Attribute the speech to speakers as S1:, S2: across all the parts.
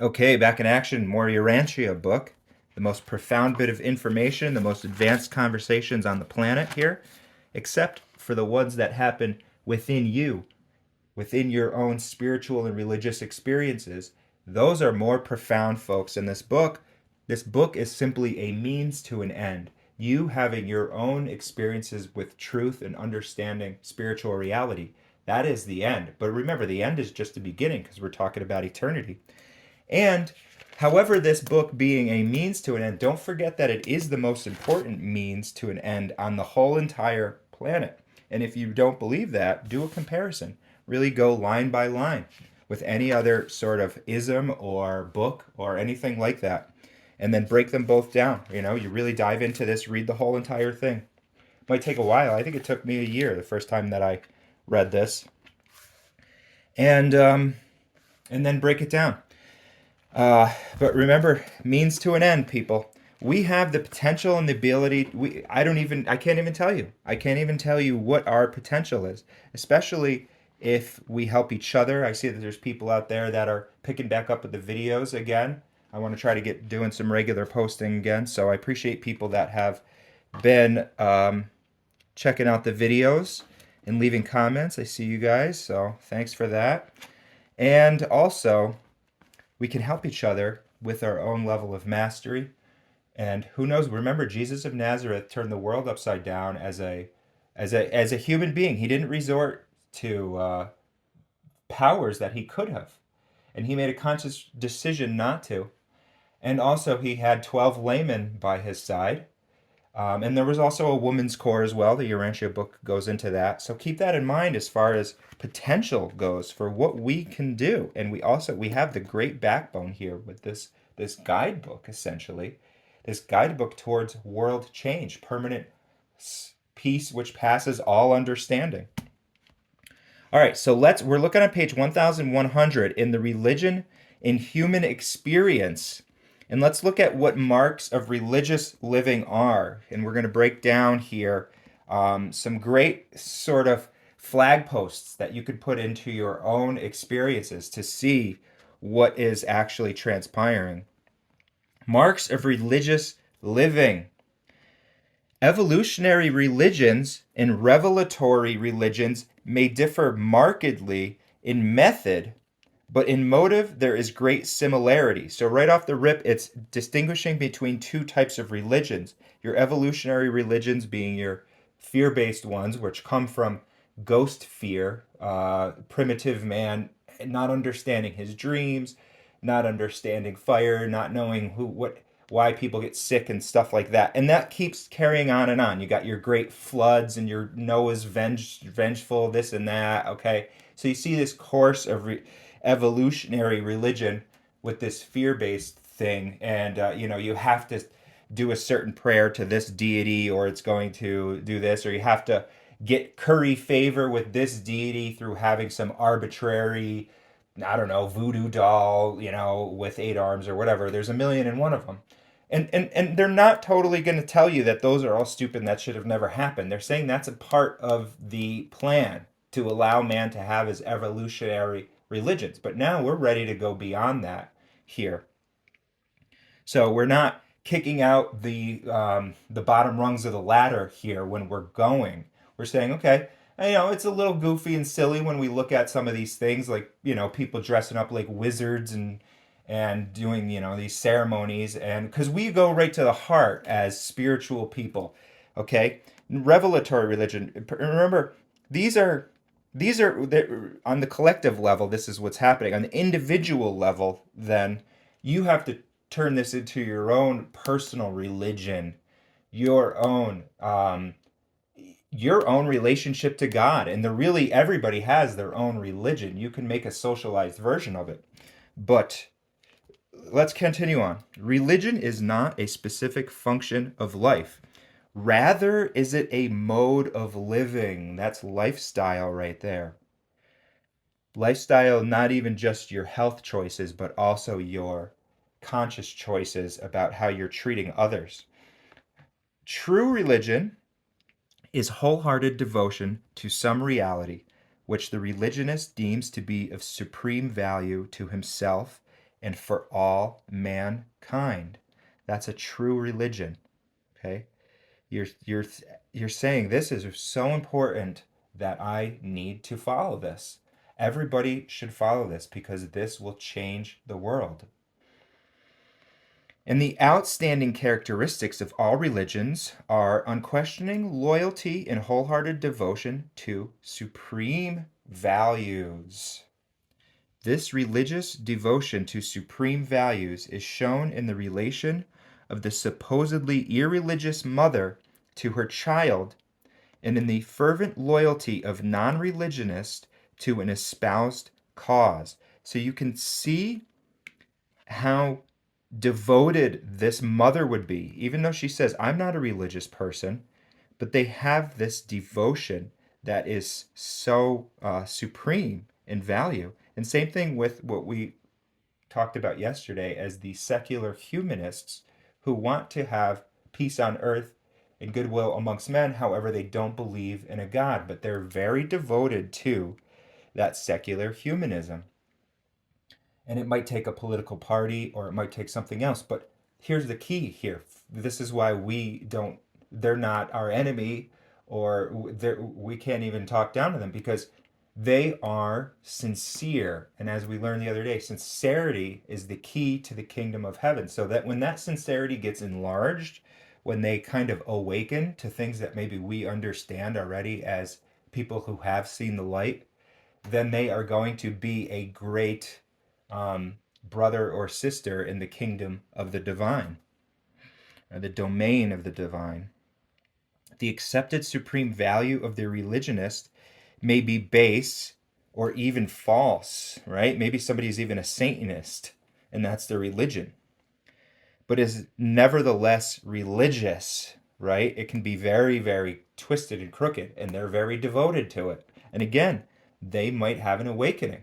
S1: Okay, back in action, more Urantia book. The most profound bit of information, the most advanced conversations on the planet here, except for the ones that happen within you, within your own spiritual and religious experiences. Those are more profound, folks. In this book is simply a means to an end. You having your own experiences with truth and understanding spiritual reality. That is the end. But remember, the end is just the beginning because we're talking about eternity. And however, this book being a means to an end, don't forget that it is the most important means to an end on the whole entire planet. And if you don't believe that, do a comparison. Really go line by line with any other sort of ism or book or anything like that. And then break them both down. You really dive into this, read the whole entire thing. It might take a while. I think it took me a year the first time that I read this. And then break it down. But remember, means to an end, people. We have the potential and the ability. I can't even tell you. I can't even tell you what our potential is, especially if we help each other. I see that there's people out there that are picking back up with the videos again. I want to try to get doing some regular posting again. So I appreciate people that have been checking out the videos and leaving comments. I see you guys. So thanks for that. And also, we can help each other with our own level of mastery. And who knows? Remember, Jesus of Nazareth turned the world upside down as a human being. He didn't resort to powers that he could have, and he made a conscious decision not to. And also, he had 12 laymen by his side. And there was also a woman's core as well. The Urantia book goes into that. So keep that in mind as far as potential goes for what we can do. And we have the great backbone here with this guidebook essentially. This guidebook towards world change, permanent peace which passes all understanding. All right, so we're looking at page 1100 in the religion in human experience. And let's look at what marks of religious living are. And we're going to break down here some great sort of flag posts that you could put into your own experiences to see what is actually transpiring. Marks of religious living. Evolutionary religions and revelatory religions may differ markedly in method, but in motive there is great similarity. So right off the rip, it's distinguishing between two types of religions. Your evolutionary religions being your fear-based ones, which come from ghost fear, primitive man not understanding his dreams, not understanding fire, not knowing why people get sick and stuff like that. And that keeps carrying on and on. You got your great floods and your Noah's vengeful, this and that. Okay. So you see this course of evolutionary religion with this fear based thing. And, you have to do a certain prayer to this deity or it's going to do this, or you have to curry favor with this deity through having some arbitrary, I don't know, voodoo doll, with 8 arms or whatever. There's a million and one of them. And they're not totally going to tell you that those are all stupid and that should have never happened. They're saying that's a part of the plan to allow man to have his evolutionary religions. But now we're ready to go beyond that here. So we're not kicking out the bottom rungs of the ladder here when we're going. We're saying, okay, it's a little goofy and silly when we look at some of these things, like people dressing up like wizards and doing these ceremonies, and because we go right to the heart as spiritual people, okay? Revelatory religion. Remember, these are on the collective level. This is what's happening on the individual level. Then you have to turn this into your own personal religion, your own relationship to God. And everybody has their own religion. You can make a socialized version of it. But let's continue on. Religion is not a specific function of life. Rather, is it a mode of living? That's lifestyle right there. Lifestyle, not even just your health choices, but also your conscious choices about how you're treating others. True religion is wholehearted devotion to some reality which the religionist deems to be of supreme value to himself and for all mankind. That's a true religion. Okay? You're you're you're saying this is so important that I need to follow this. Everybody should follow this because this will change the world. And the outstanding characteristics of all religions are unquestioning loyalty and wholehearted devotion to supreme values. This religious devotion to supreme values is shown in the relation of the supposedly irreligious mother to her child and in the fervent loyalty of non-religionists to an espoused cause. So you can see how devoted this mother would be, even though she says, I'm not a religious person, but they have this devotion that is so supreme in value. And same thing with what we talked about yesterday as the secular humanists who want to have peace on earth and goodwill amongst men. However, they don't believe in a God, but they're very devoted to that secular humanism. And it might take a political party or it might take something else. But here's the key here. This is why they're not our enemy, or we can't even talk down to them because they are sincere. And as we learned the other day, sincerity is the key to the kingdom of heaven. So that when that sincerity gets enlarged, when they kind of awaken to things that maybe we understand already as people who have seen the light, then they are going to be a great brother or sister in the kingdom of the divine, or the domain of the divine. The accepted supreme value of the religionist may be base or even false, right? Maybe somebody's even a Satanist, and that's their religion, but is nevertheless religious, right? It can be very, very twisted and crooked, and they're very devoted to it. And again, they might have an awakening.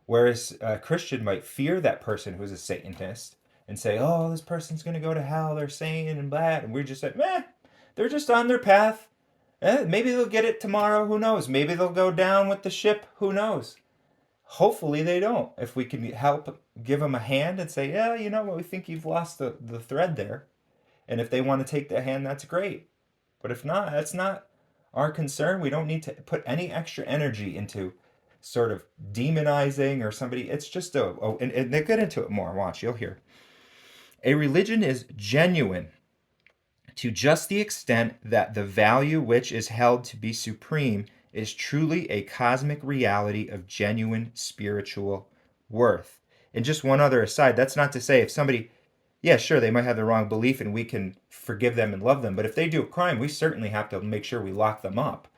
S1: Whereas a Christian might fear that person who's a Satanist and say, oh, this person's going to go to hell, they're saying and that. And we're just like, meh, they're just on their path. Maybe they'll get it tomorrow, who knows? Maybe they'll go down with the ship, who knows? Hopefully they don't. If we can help give them a hand and say, yeah, you know what, we think you've lost the thread there. And if they want to take the hand, that's great. But if not, that's not our concern. We don't need to put any extra energy into sort of demonizing or somebody. It's just and they get into it more. Watch, you'll hear. A religion is genuine to just the extent that the value which is held to be supreme is truly a cosmic reality of genuine spiritual worth. And just one other aside, that's not to say if somebody, yeah, sure, they might have the wrong belief and we can forgive them and love them, but if they do a crime, we certainly have to make sure we lock them up.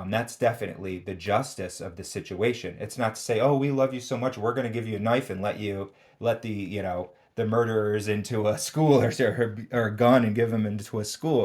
S1: That's definitely the justice of the situation. It's not to say, oh, we love you so much, we're going to give you a knife and let the murderers into a school or a gun and give them into a school.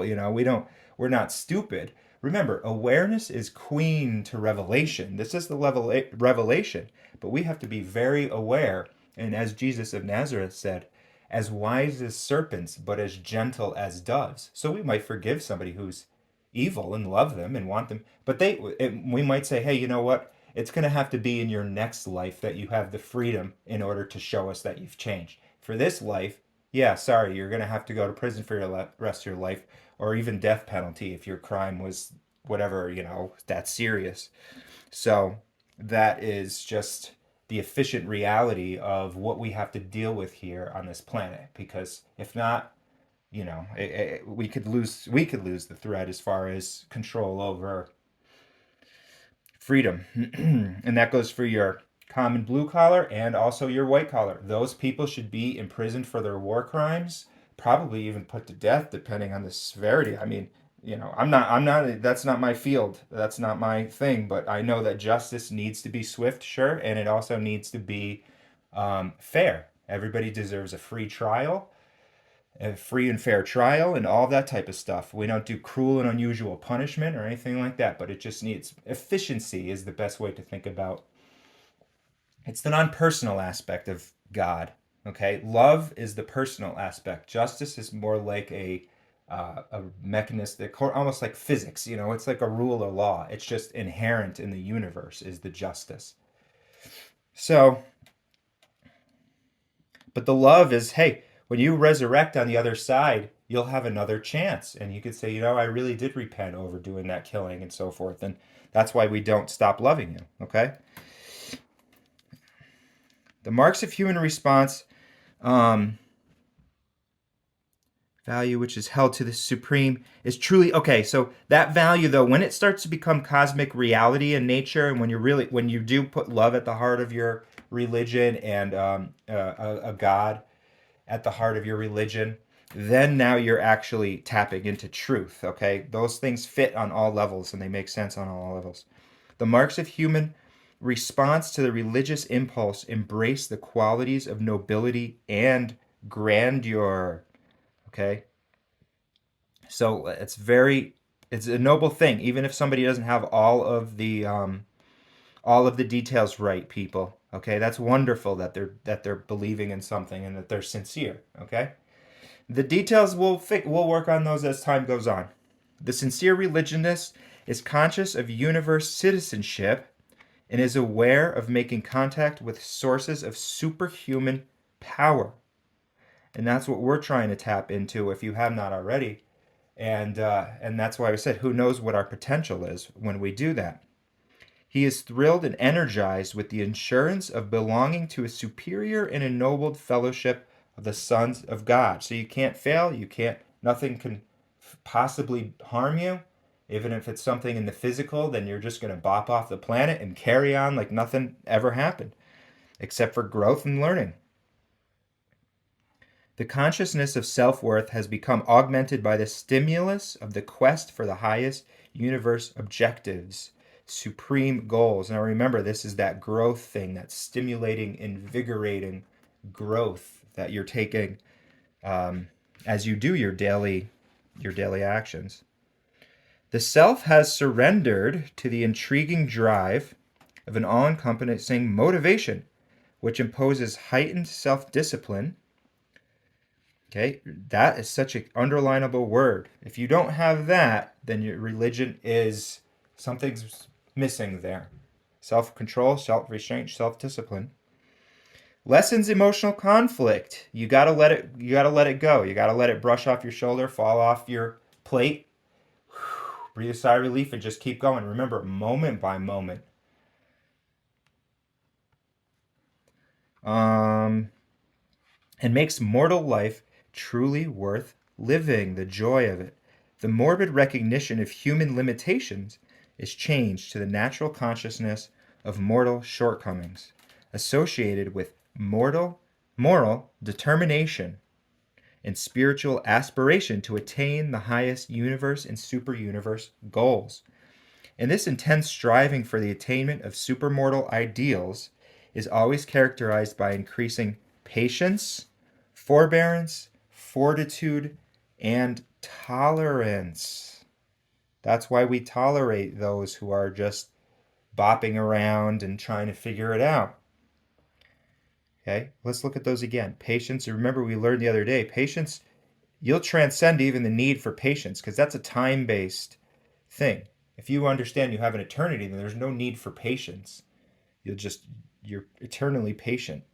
S1: We're not stupid. Remember, awareness is queen to revelation. This is the level revelation, but we have to be very aware. And as Jesus of Nazareth said, as wise as serpents, but as gentle as doves. So we might forgive somebody who's evil and love them and want them, but we might say, hey, you know what? It's going to have to be in your next life that you have the freedom in order to show us that you've changed. For this life, yeah, sorry, you're going to have to go to prison for your rest of your life, or even death penalty if your crime was whatever, that serious. So that is just the efficient reality of what we have to deal with here on this planet. Because if not, we could lose the thread as far as control over freedom. And that goes for your common blue collar and also your white collar. Those people should be imprisoned for their war crimes, probably even put to death depending on the severity. I mean, I'm not that's not my field. That's not my thing, but I know that justice needs to be swift, sure, and it also needs to be fair. Everybody deserves a free trial, a free and fair trial, and all that type of stuff. We don't do cruel and unusual punishment or anything like that, but it just needs efficiency is the best way to think about. It's the non-personal aspect of God. Okay, love is the personal aspect. Justice is more like a mechanistic, almost like physics. It's like a rule of law. It's just inherent in the universe is the justice. So But the love is, hey, when you resurrect on the other side, you'll have another chance. And you could say, I really did repent over doing that killing and so forth. And that's why we don't stop loving you, okay? The marks of human response, um, value which is held to the supreme, is truly okay. So that value, though, when it starts to become cosmic reality in nature, and when you do put love at the heart of your religion, and a god at the heart of your religion, then now you're actually tapping into truth. Okay, those things fit on all levels and they make sense on all levels. The marks of human response to the religious impulse embrace the qualities of nobility and grandeur. Okay, so it's a noble thing, even if somebody doesn't have all of the details right, people. Okay, that's wonderful that they're believing in something and that they're sincere. Okay, the details we'll work on those as time goes on. The sincere religionist is conscious of universe citizenship and is aware of making contact with sources of superhuman power. And that's what we're trying to tap into if you have not already. And that's why I said, who knows what our potential is when we do that. He is thrilled and energized with the assurance of belonging to a superior and ennobled fellowship of the sons of God. So you can't fail. Nothing can possibly harm you. Even if it's something in the physical, then you're just going to bop off the planet and carry on like nothing ever happened, except for growth and learning. The consciousness of self-worth has become augmented by the stimulus of the quest for the highest universe objectives, supreme goals. Now remember, this is that growth thing, that stimulating, invigorating growth that you're taking as you do your daily actions. The self has surrendered to the intriguing drive of an all-encompassing motivation, which imposes heightened self-discipline. Okay, that is such an underlinable word. If you don't have that, then your religion is something's missing there. Self-control, self-restraint, self-discipline. Lessens emotional conflict. You gotta let it go. You gotta let it brush off your shoulder, fall off your plate. Breathe a sigh of relief and just keep going. Remember, moment by moment. And makes mortal life truly worth living, the joy of it. The morbid recognition of human limitations is changed to the natural consciousness of mortal shortcomings, associated with moral determination and spiritual aspiration to attain the highest universe and super-universe goals. And this intense striving for the attainment of supermortal ideals is always characterized by increasing patience, forbearance, fortitude, and tolerance. That's why we tolerate those who are just bopping around and trying to figure it out. Okay, let's look at those again. Patience, remember we learned the other day, patience, you'll transcend even the need for patience because that's a time-based thing. If you understand you have an eternity, then there's no need for patience. You're eternally patient.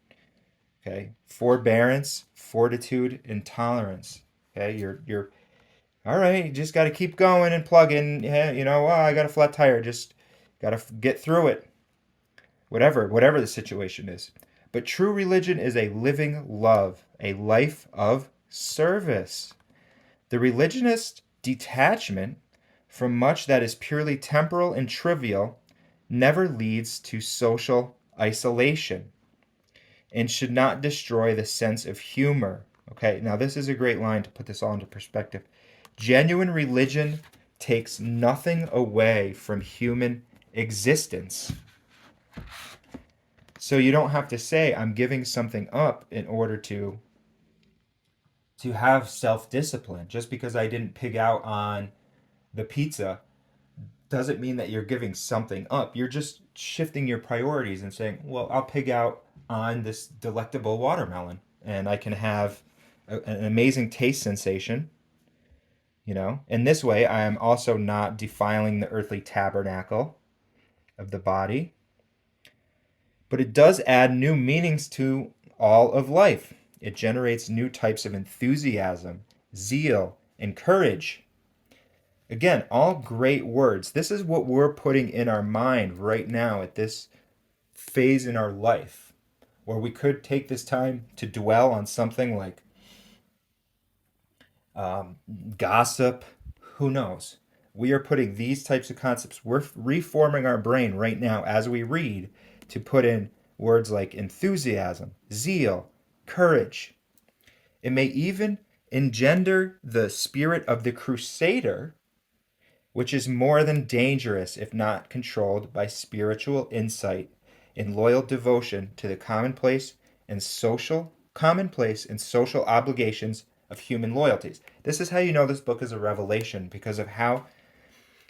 S1: Okay, forbearance, fortitude, and tolerance. Okay, you're all right. You just got to keep going and plug in. Yeah, I got a flat tire. Just got to get through it. Whatever the situation is. But true religion is a living love, a life of service. The religionist detachment from much that is purely temporal and trivial never leads to social isolation and should not destroy the sense of humor. Okay, now this is a great line to put this all into perspective. Genuine religion takes nothing away from human existence. So you don't have to say, I'm giving something up in order to have self-discipline. Just because I didn't pig out on the pizza doesn't mean that you're giving something up. You're just shifting your priorities and saying, well, I'll pig out on this delectable watermelon and I can have an amazing taste sensation. In this way, I am also not defiling the earthly tabernacle of the body. But it does add new meanings to all of life. It generates new types of enthusiasm, zeal, and courage. Again, all great words. This is what we're putting in our mind right now at this phase in our life, where we could take this time to dwell on something like um, gossip. Who knows? We are putting these types of concepts, we're reforming our brain right now as we read to put in words like enthusiasm, zeal, courage. It may even engender the spirit of the crusader, which is more than dangerous if not controlled by spiritual insight and loyal devotion to the commonplace and social obligations of human loyalties. This is how you know this book is a revelation, because of how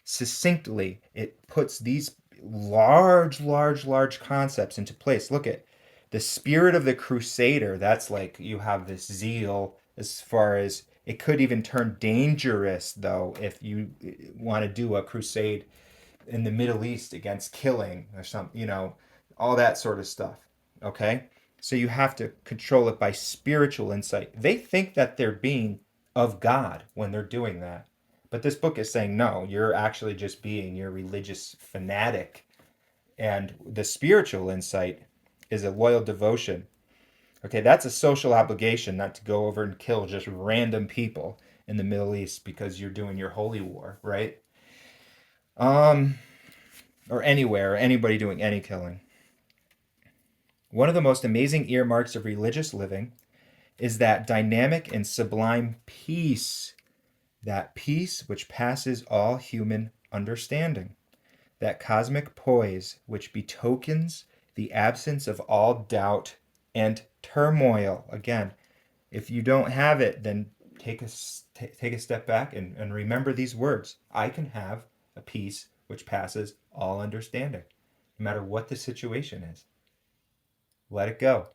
S1: succinctly it puts these large concepts into place. Look at the spirit of the crusader. That's like you have this zeal, as far as it could even turn dangerous, though, if you want to do a crusade in the Middle East against killing or something, all that sort of stuff. Okay? So you have to control it by spiritual insight. They think that they're being of God when they're doing that. But this book is saying, no, you're actually just being your religious fanatic. And the spiritual insight is a loyal devotion. Okay, that's a social obligation, not to go over and kill just random people in the Middle East because you're doing your holy war, right? Um, or anywhere, or anybody doing any killing. One of the most amazing earmarks of religious living is that dynamic and sublime peace, that peace which passes all human understanding, that cosmic poise which betokens the absence of all doubt and turmoil. Again, if you don't have it, then take a step back and remember these words. I can have a peace which passes all understanding, no matter what the situation is. Let it go.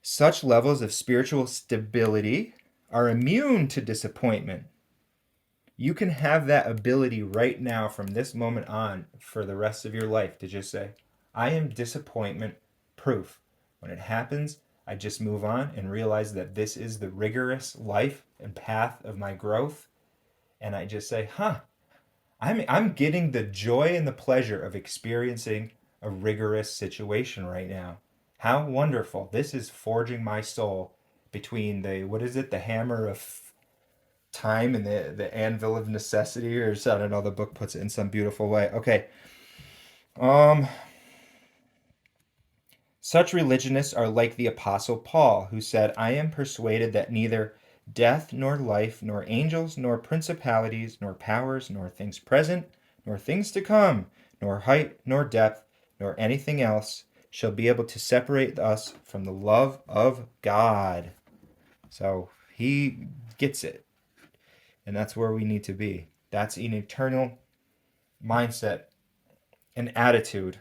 S1: Such levels of spiritual stability are immune to disappointment. You can have that ability right now from this moment on for the rest of your life to just say, I am disappointment proof. When it happens, I just move on and realize that this is the rigorous life and path of my growth. And I just say, I'm getting the joy and the pleasure of experiencing a rigorous situation right now. How wonderful. This is forging my soul between the hammer of time and the anvil of necessity, or so, I don't know, the book puts it in some beautiful way. Okay. Such religionists are like the Apostle Paul, who said, I am persuaded that neither death nor life, nor angels, nor principalities, nor powers, nor things present, nor things to come, nor height, nor depth, nor anything else shall be able to separate us from the love of God. So he gets it. And that's where we need to be. That's an eternal mindset and attitude.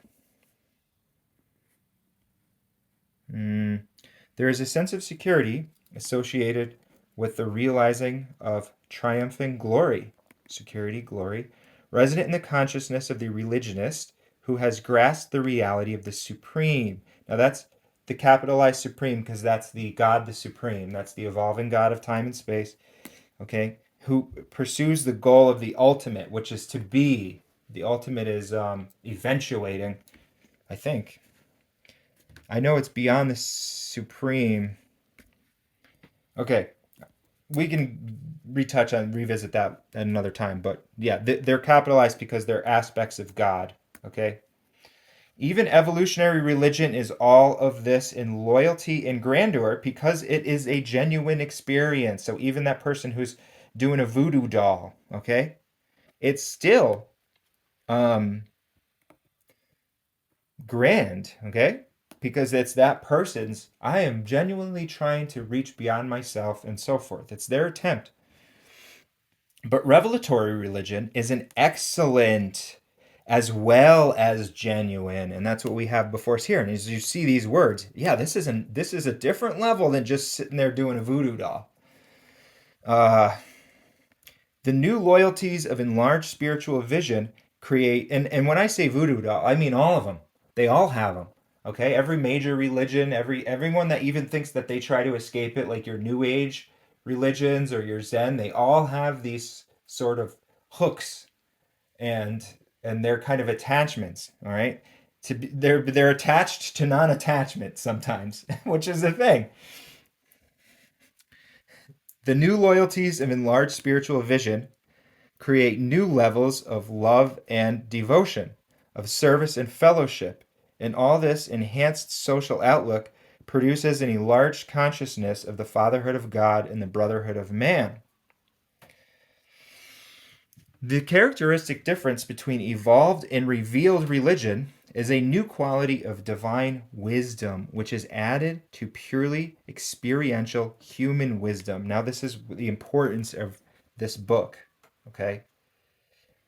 S1: There is a sense of security associated with the realizing of triumphing glory, security, glory, resident in the consciousness of the religionist who has grasped the reality of the supreme. Now that's the capitalized supreme because that's the God, the supreme. That's the evolving God of time and space. Okay, who pursues the goal of the ultimate, which is to be. The ultimate is eventuating, I think. I know it's beyond the supreme. Okay, we can revisit that at another time. But yeah, they're capitalized because they're aspects of God. Okay. Even evolutionary religion is all of this in loyalty and grandeur because it is a genuine experience. So even that person who's doing a voodoo doll, okay, it's still grand, okay? Because it's that person's, I am genuinely trying to reach beyond myself and so forth. It's their attempt. But revelatory religion is an excellent as well as genuine, and that's what we have before us here. And as you see these words, yeah, this is a different level than just sitting there doing a voodoo doll. The new loyalties of enlarged spiritual vision create, and when I say voodoo doll, I mean all of them. They all have them. Okay, every major religion, everyone that even thinks that they try to escape it, like your New Age religions or your Zen, they all have these sort of hooks and they're kind of attachments. All right, they're attached to non-attachment sometimes, which is the thing. The new loyalties of enlarged spiritual vision create new levels of love and devotion, of service and fellowship. And all this enhanced social outlook produces an enlarged consciousness of the fatherhood of God and the brotherhood of man. The characteristic difference between evolved and revealed religion is a new quality of divine wisdom, which is added to purely experiential human wisdom. Now, this is the importance of this book, okay?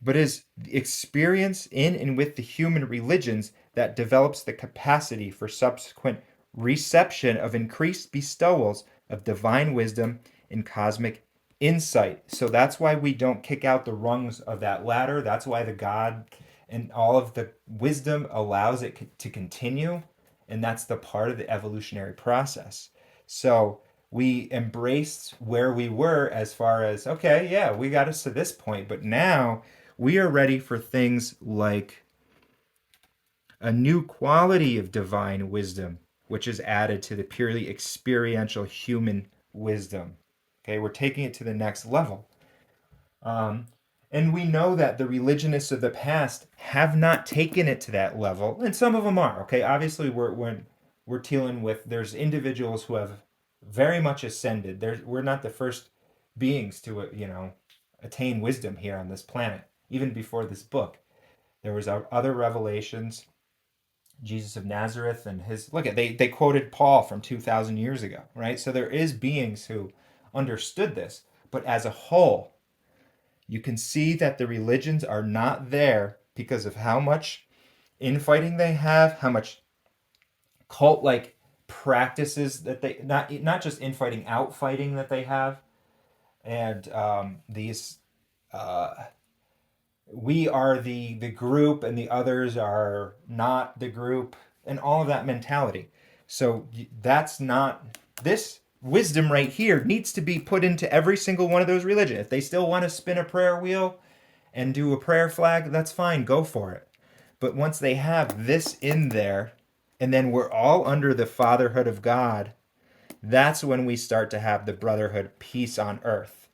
S1: But is experience in and with the human religions that develops the capacity for subsequent reception of increased bestowals of divine wisdom and cosmic insight. So that's why we don't kick out the rungs of that ladder. That's why the God and all of the wisdom allows it to continue. And that's the part of the evolutionary process. So we embraced where we were as far as, okay, yeah, we got us to this point, but now we are ready for things like a new quality of divine wisdom, which is added to the purely experiential human wisdom. Okay, we're taking it to the next level. Um, and we know that the religionists of the past have not taken it to that level, and some of them are. Okay, obviously we're dealing with there's individuals who have very much ascended. We're not the first beings to attain wisdom here on this planet. Even before this book, there was other revelations. Jesus of Nazareth and his look at they quoted Paul from 2,000 years ago, right? So there is beings who understood this, but as a whole, you can see that the religions are not there because of how much infighting they have, how much cult like practices that they not just infighting, outfighting that they have, and these uh, we are the group and the others are not the group and all of that mentality. So that's not this wisdom right here needs to be put into every single one of those religions. If they still want to spin a prayer wheel and do a prayer flag, that's fine, go for it. But once they have this in there, and then we're all under the fatherhood of God, that's when we start to have the brotherhood peace on earth.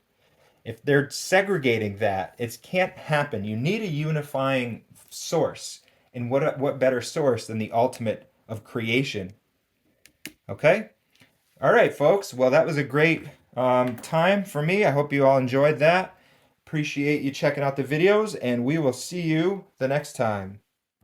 S1: If they're segregating that, it can't happen. You need a unifying source. And what better source than the ultimate of creation? Okay? All right, folks. Well, that was a great time for me. I hope you all enjoyed that. Appreciate you checking out the videos, and we will see you the next time.